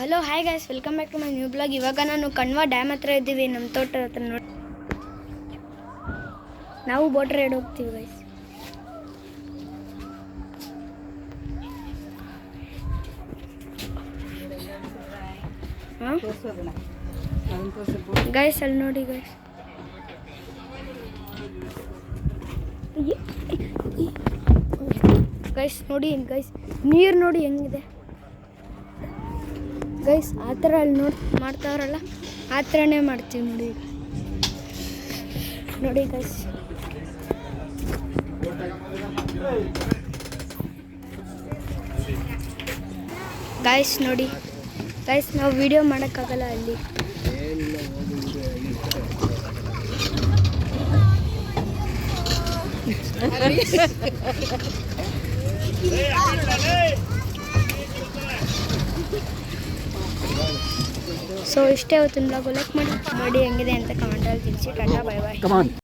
Hello hi guys, welcome back to my new blog. ಇವಾಗ ನಾನು Kanva dam ಹತ್ರ ಇದ್ದೀವಿ, ನಮ್ಮ ತೋಟದ ಹತ್ರ. ನೋಡಿ, ನಾವು ಬೋಟ್ ರೈಡ್ ಹೋಗ್ತೀವಿ ಗೈಸ್. ಗೈಸ್ ಅಲ್ಲಿ ನೋಡಿ ಗೈಸ್ ನೋಡಿ ಗೈಸ್, ನೀರು ನೋಡಿ ಹೆಂಗಿದೆ ಗೈಸ್. ಆ ಥರ ಅಲ್ಲಿ ಮಾಡ್ತಾವ್ರಲ್ಲ, ಆ ಥರನೇ ಮಾಡ್ತೀವಿ ನೋಡಿ. ನೋಡಿ ಗೈಸ್, ಗೈಸ್ ನೋಡಿ ಗೈಸ್, ನಾವು ವಿಡಿಯೋ ಮಾಡೋಕ್ಕಾಗಲ್ಲ ಅಲ್ಲಿ. ಸೊ ಇಷ್ಟೇ, ಇವತ್ತಿನ ಬ್ಲಾಗ್ ಲೈಕ್ ಮಾಡಿ ಹೆಂಗಿದೆ ಅಂತ ಕಮೆಂಟಲ್ಲಿ ತಿಳಿಸಿ. ಟಾಟಾ, ಬೈ ಬಾಯ್.